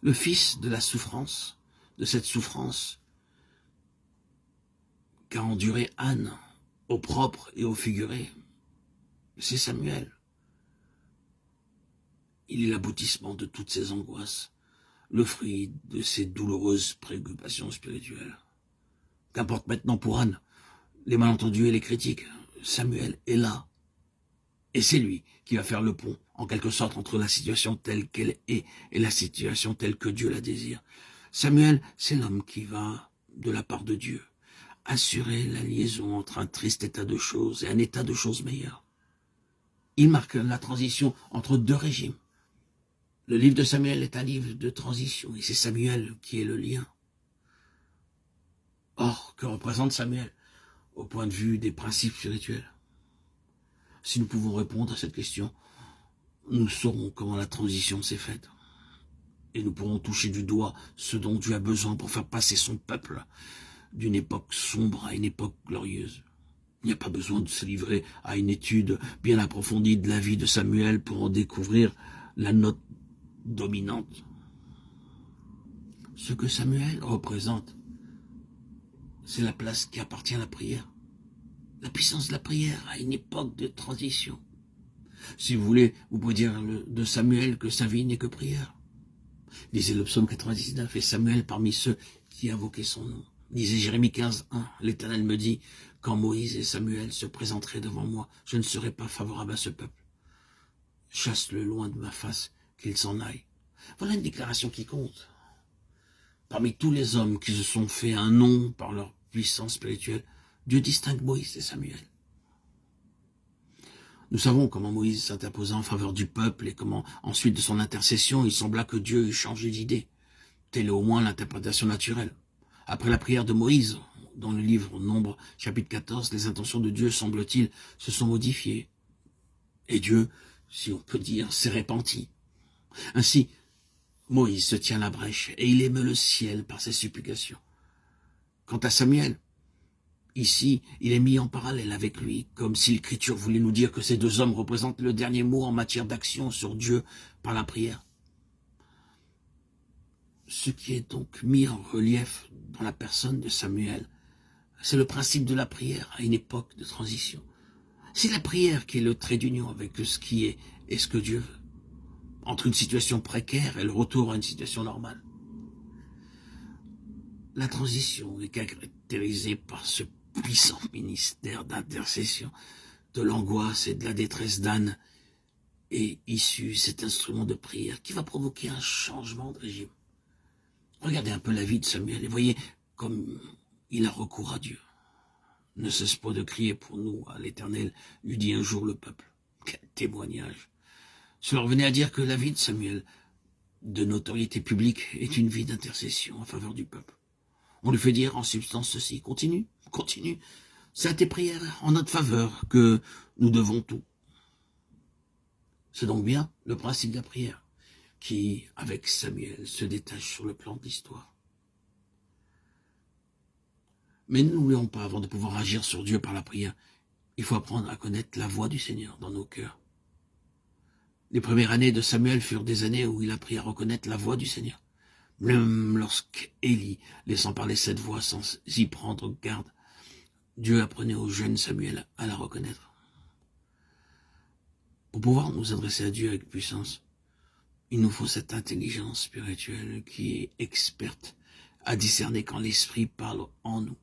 Le fils de la souffrance, de cette souffrance qu'a enduré Anne, au propre et au figuré, c'est Samuel. Il est l'aboutissement de toutes ses angoisses, le fruit de ses douloureuses préoccupations spirituelles. Qu'importe maintenant pour Anne, les malentendus et les critiques, Samuel est là. Et c'est lui qui va faire le pont, en quelque sorte, entre la situation telle qu'elle est et la situation telle que Dieu la désire. Samuel, c'est l'homme qui va, de la part de Dieu, assurer la liaison entre un triste état de choses et un état de choses meilleur. Il marque la transition entre deux régimes. Le livre de Samuel est un livre de transition, et c'est Samuel qui est le lien. Or, que représente Samuel au point de vue des principes spirituels? Si nous pouvons répondre à cette question, nous saurons comment la transition s'est faite. Et nous pourrons toucher du doigt ce dont Dieu a besoin pour faire passer son peuple d'une époque sombre à une époque glorieuse. Il n'y a pas besoin de se livrer à une étude bien approfondie de la vie de Samuel pour en découvrir la note dominante. Ce que Samuel représente, c'est la place qui appartient à la prière. La puissance de la prière à une époque de transition. Si vous voulez, vous pouvez dire de Samuel que sa vie n'est que prière. Lisez le psaume 99, et Samuel parmi ceux qui invoquaient son nom. Lisez Jérémie 15, 1, l'Éternel me dit, quand Moïse et Samuel se présenteraient devant moi, je ne serai pas favorable à ce peuple. Chasse-le loin de ma face, qu'il s'en aille. Voilà une déclaration qui compte. Parmi tous les hommes qui se sont fait un nom par leur puissance spirituelle, Dieu distingue Moïse et Samuel. Nous savons comment Moïse s'interposa en faveur du peuple et comment, ensuite de son intercession, il sembla que Dieu ait changé d'idée. Telle est au moins l'interprétation naturelle. Après la prière de Moïse, dans le livre Nombre, chapitre 14, les intentions de Dieu, semble-t-il, se sont modifiées. Et Dieu, si on peut dire, s'est repenti. Ainsi, Moïse se tient la brèche et il émeut le ciel par ses supplications. Quant à Samuel, ici, il est mis en parallèle avec lui, comme si l'Écriture voulait nous dire que ces deux hommes représentent le dernier mot en matière d'action sur Dieu par la prière. Ce qui est donc mis en relief dans la personne de Samuel, c'est le principe de la prière à une époque de transition. C'est la prière qui est le trait d'union avec ce qui est et ce que Dieu veut, entre une situation précaire et le retour à une situation normale. La transition est caractérisée par ce puissant ministère d'intercession, de l'angoisse et de la détresse d'Anne, et issu cet instrument de prière qui va provoquer un changement de régime. Regardez un peu la vie de Samuel et voyez comme il a recours à Dieu. Ne cesse pas de crier pour nous à l'Éternel, lui dit un jour le peuple. Quel témoignage! Cela revenait à dire que la vie de Samuel, de notoriété publique, est une vie d'intercession en faveur du peuple. On lui fait dire en substance ceci, continue, continue. C'est à tes prières en notre faveur que nous devons tout. C'est donc bien le principe de la prière qui, avec Samuel, se détache sur le plan de l'histoire. Mais n'oublions pas, avant de pouvoir agir sur Dieu par la prière, il faut apprendre à connaître la voix du Seigneur dans nos cœurs. Les premières années de Samuel furent des années où il apprit à reconnaître la voix du Seigneur. Même lorsqu'Élie, laissant parler cette voix sans y prendre garde, Dieu apprenait au jeune Samuel à la reconnaître. Pour pouvoir nous adresser à Dieu avec puissance, il nous faut cette intelligence spirituelle qui est experte à discerner quand l'Esprit parle en nous.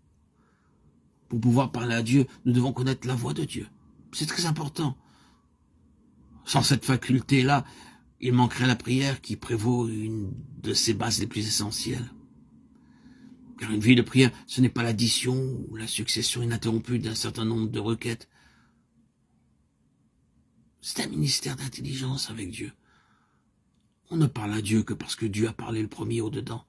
Pour pouvoir parler à Dieu, nous devons connaître la voix de Dieu. C'est très important. Sans cette faculté-là, il manquerait la prière qui prévaut une de ses bases les plus essentielles. Car une vie de prière, ce n'est pas l'addition ou la succession ininterrompue d'un certain nombre de requêtes. C'est un ministère d'intelligence avec Dieu. On ne parle à Dieu que parce que Dieu a parlé le premier au-dedans.